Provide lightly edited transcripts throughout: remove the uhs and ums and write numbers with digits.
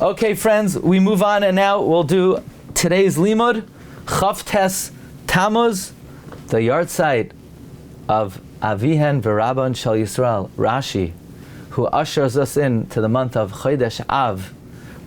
Okay, friends, we move on, and now we'll do today's limud, Chofetz Tammuz, the yahrzeit of Avihen v'Rabban Shel Yisrael, Rashi, who ushers us into the month of Chodesh Av.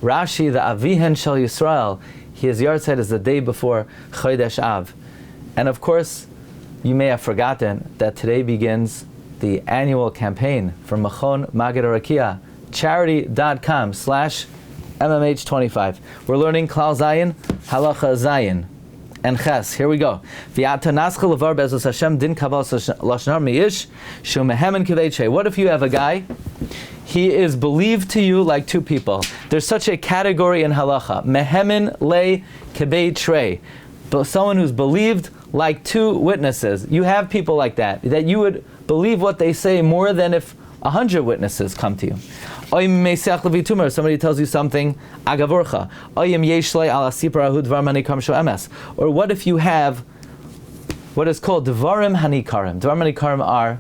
Rashi, the Avihen Shel Yisrael, his yahrzeit is the day before Chodesh Av. And of course, you may have forgotten that today begins the annual campaign for Machon Maggid Harakiah, charity.com/MMH25. We're learning Klal Zayin, Halacha Zayin, and Ches. Here we go. What if you have a guy, he is believed to you like two people. There's such a category in Halacha, Mehemin le kibei trei, but someone who's believed like two witnesses. You have people like that you would believe what they say more than if 100 witnesses come to you. Somebody tells you something, agavorcha. Or what if you have what is called dvarim hanikarim? Dvarim hanikarim are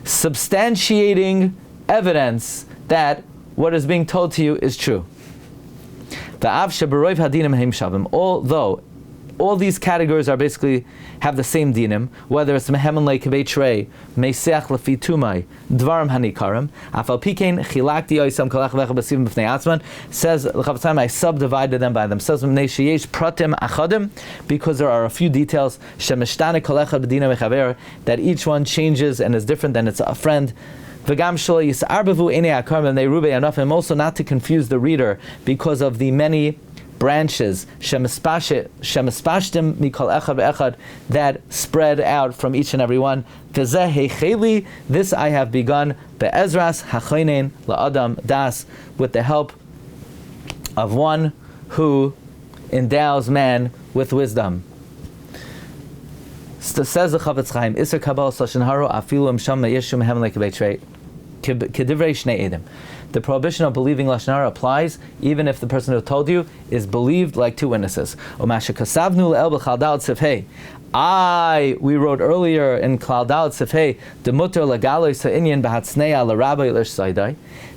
substantiating evidence that what is being told to you is true. Although all these categories are basically have the same dinim, whether it's mehemen le kibei trei, meiseach lefi tumai, dvarim hanikarim. Afal pikein chilakti oisam kolach vecha b'sivim b'fnei atzman. Says the Chofetz Chaim, I subdivided them by themselves. Mnei sheyesh pratim achadim, because there are a few details shemishtane kolecha b'dina mechaver, that each one changes and is different than it's a friend. V'gam shlo yisarbevu enei akarim and nerubei anofim, also not to confuse the reader because of the many branches shemispashtim mikol echad ve'echad that spread out from each and every one. V'zeh heicheli, this I have begun be'ezras hachoinen la'adam das, with the help of one who endows man with wisdom. Says the Chofetz Chaim, Isser kabal Lashon Harah afilu imsham me'yeshu mehem lekibei trei kedivrei shnei edim. The prohibition of believing Lashon Harah applies even if the person who told you is believed like two witnesses. We wrote earlier in Klal Dalet Sifhei,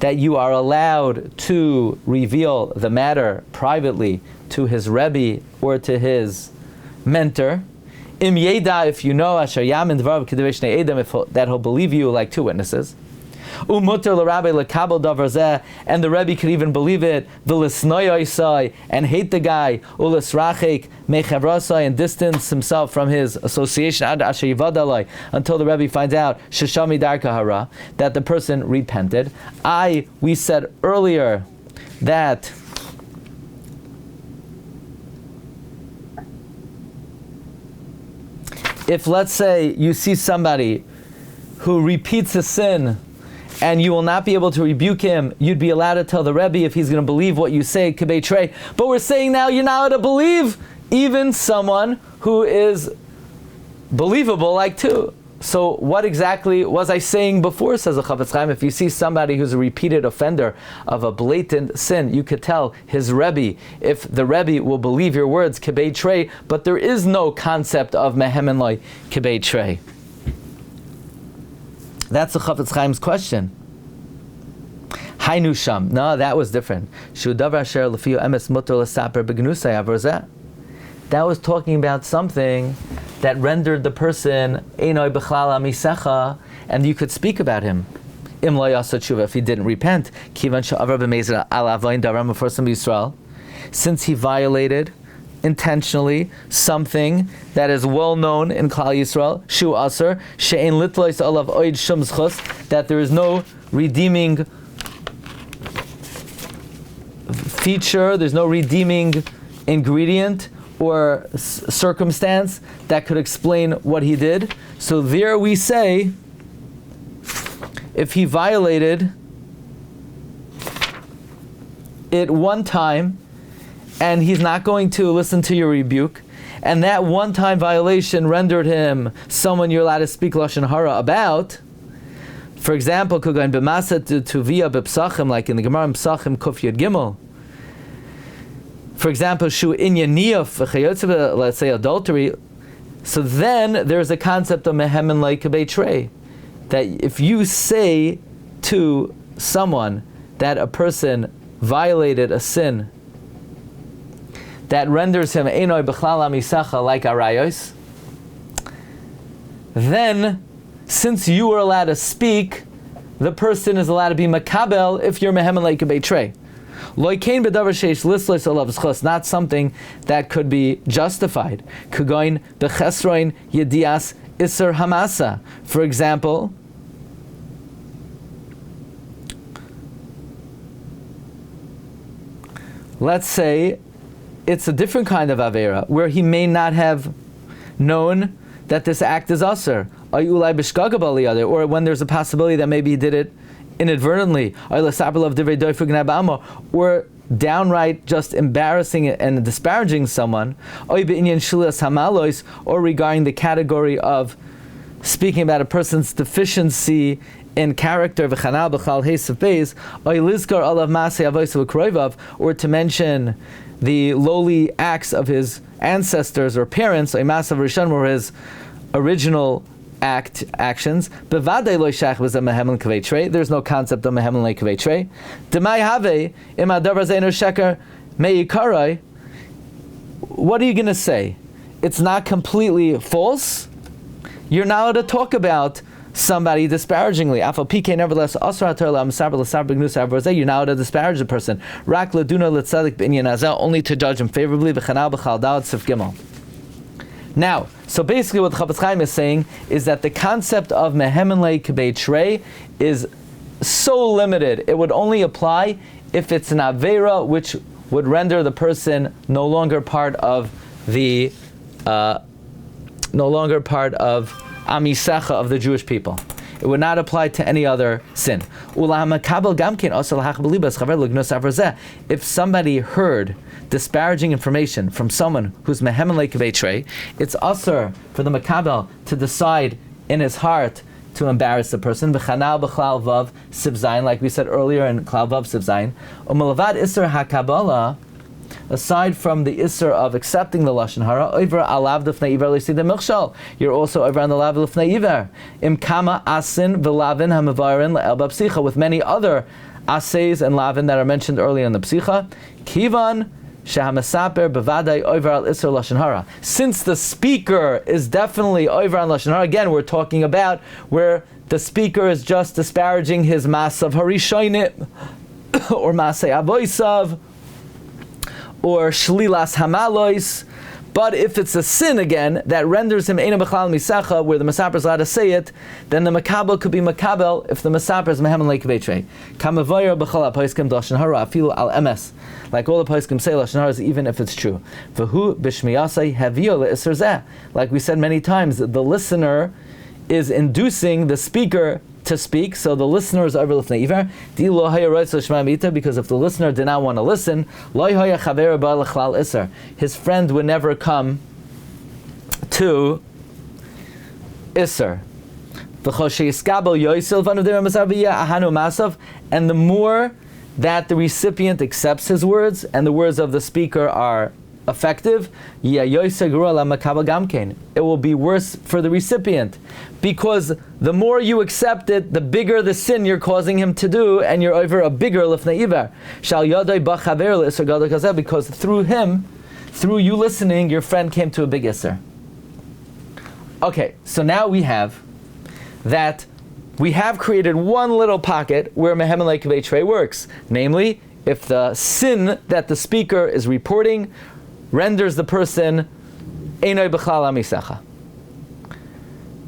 that you are allowed to reveal the matter privately to his Rebbe or to his mentor. Im yeda, if you know, that he'll believe you like two witnesses. And the Rebbe could even believe it, and hate the guy, and distance himself from his association until the Rebbe finds out that the person repented. We said earlier that if, let's say, you see somebody who repeats a sin and you will not be able to rebuke him, you'd be allowed to tell the Rebbe if he's going to believe what you say, kibei trei. But we're saying now you're not allowed to believe even someone who is believable like two. So what exactly was I saying before, says the Chofetz Chaim? If you see somebody who's a repeated offender of a blatant sin, you could tell his Rebbe, if the Rebbe will believe your words, kibei trei, but there is no concept of mehemen loy kibei trei. That's the Chofetz Chaim's question. Hainu sham. No, that was different. That was talking about something that rendered the person einoi b'chlal amisecha, and you could speak about him. Im lo yasa tshuva, if he didn't repent, kivan she'avar b'mezer al avoin davar meforsim b'Yisrael, since he violated intentionally something that is well known in Klal Yisrael, shu aser she'en litlois olav oid shum zchus, that there is no redeeming feature, there's no redeeming ingredient or circumstance that could explain what he did. So there we say, if he violated it one time, and he's not going to listen to your rebuke, and that one-time violation rendered him someone you're allowed to speak Lashon Harah about. For example, like in the Gemara Psachim Kuf Yud Gimel. For example, shu inya niyaf, let's say adultery. So then there's a concept of mehemen like kibei trei, that if you say to someone that a person violated a sin that renders him Einoi B'chlal Amisacha like Arayos, then, since you were allowed to speak, the person is allowed to be makabel if you're mehem like a beitrei. Loikein b'davar sheish lislos alav zchus, not something that could be justified. Kugoin b'chesroin yedias iser hamasa. For example, let's say it's a different kind of avera where he may not have known that this act is usher, or when there's a possibility that maybe he did it inadvertently, or downright just embarrassing and disparaging someone, or regarding the category of speaking about a person's deficiency in character, or to mention the lowly acts of his ancestors or parents, or his original actions. There's no concept of mehem lekavei. What are you going to say? It's not completely false? You're not allowed to talk about somebody disparagingly. Nevertheless, you're not allowed to disparage a person. Only to judge him favorably. Now, so basically what Chofetz Chaim is saying is that the concept of mehem lekavei trei is so limited. It would only apply if it's an avera which would render the person no longer part of Amisecha of the Jewish people. It would not apply to any other sin. If somebody heard disparaging information from someone who's mehem lekavei trei, it's asur for the makabel to decide in his heart to embarrass the person. V'chanal b'chlal vav siv zayin, like we said earlier in klal vav siv zayin. U'melavad isur hakabala, aside from the isser of accepting the Lashon Harah, over alav d'fnei iver l'sidei milchshal, you're also over on the lav l'fnei iver. Im kama asin v'lavin hamavarin le'el b'psicha, with many other ases and lavin that are mentioned earlier in the psicha. Kivan shehamasaper b'vadai over al isser Lashon Harah. Since the speaker is definitely over on Lashon Harah, again we're talking about where the speaker is just disparaging his masav harishonim or masei avoisav, or shlilas hamalois. But if it's a sin again that renders him eina b'chlal misacha, where the masaper is allowed to say it, then the makabel could be makabel if the masaper is mehem lekavei trei. Kamavoyer b'chol ha'poskim Lashon Harah afilu al emes, like all the poskim say Lashon Harah, even if it's true. V'hu b'shmiyasei havio le'isur zeh, like we said many times, the listener is inducing the speaker to speak, so the listener is over l'fnei iver. Because if the listener did not want to listen, his friend would never come to Isser. And the more that the recipient accepts his words and the words of the speaker are effective, it will be worse for the recipient, because the more you accept it, the bigger the sin you're causing him to do, and you're over a bigger lifnei iver. Because through him, through you listening, your friend came to a big isser. Okay, so now we have created one little pocket where mehem lekavei trei works, namely if the sin that the speaker is reporting renders the person einoi b'chlal amisecha.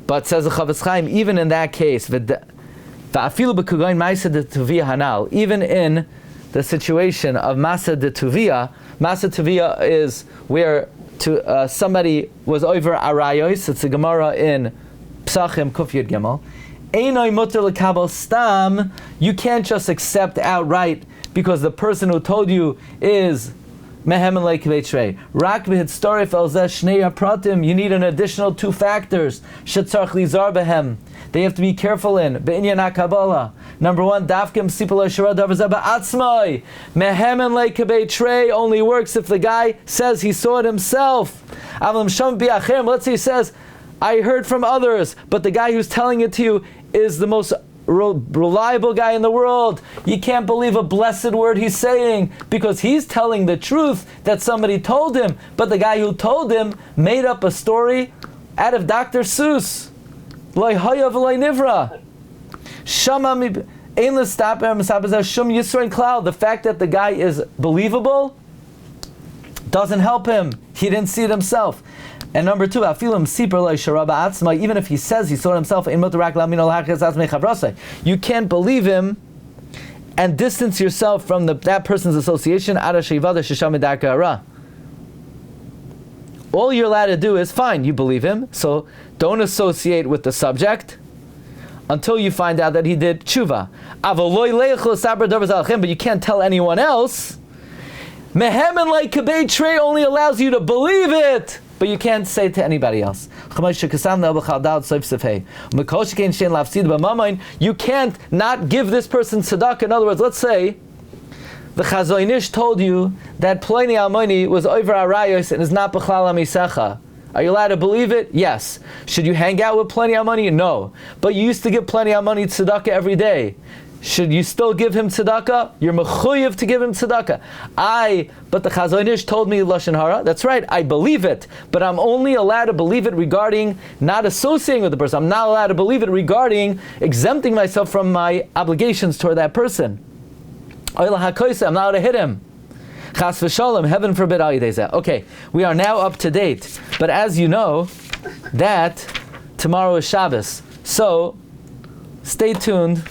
But says the Chofetz Chaim, even in that case, even in the situation of masa de tuvia is where somebody was over arayos. It's a Gemara in Psachim Kuf Yud Gimel. Einoi muter lekabel stam. You can't just accept outright because the person who told you is mehem lekavei trei. Rak v'hitztorif el zeh shnei hapratim. You need an additional two factors. Shetzarch lizar behem. They have to be careful in b'inyan hakabala. Number one, dafkim sipolo shara davar zeh ba'atzmai. Mehem lekavei trei only works if the guy says he saw it himself. Avlam sham bi'achem. Let's say he says, I heard from others, but the guy who's telling it to you is the most reliable guy in the world. You can't believe a blessed word he's saying because he's telling the truth that somebody told him. But the guy who told him made up a story out of Dr. Seuss. Loi haya v'loi nivra. Shama mi ein l'staper m'saper shum yisrael klal. The fact that the guy is believable doesn't help him. He didn't see it himself. And number two, even if he says he saw it himself, you can't believe him and distance yourself from that person's association. All you're allowed to do is, fine, you believe him, so don't associate with the subject until you find out that he did tshuva. But you can't tell anyone else. Mehemen like kabei trey only allows you to believe it, but you can't say it to anybody else. You can't not give this person tzedakah. In other words, let's say the Chazoinish told you that Pliny Almoni was over arayos and is not b'chlal amisecha. Are you allowed to believe it? Yes. Should you hang out with Pliny Almoni? No. But you used to give Pliny Almoni tzedakah every day. Should you still give him tzedakah? You're mechuyev to give him tzedakah. But the Chazoinish told me Lashon Harah. That's right, I believe it. But I'm only allowed to believe it regarding not associating with the person. I'm not allowed to believe it regarding exempting myself from my obligations toward that person. I'm not allowed to hit him. Chas v'shalom, heaven forbid. Okay, we are now up to date. But as you know, that tomorrow is Shabbos. So, stay tuned.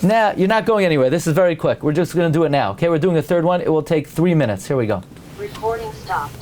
Now, you're not going anywhere. This is very quick. We're just going to do it now. Okay, we're doing a third one. It will take 3 minutes. Here we go. Recording stopped.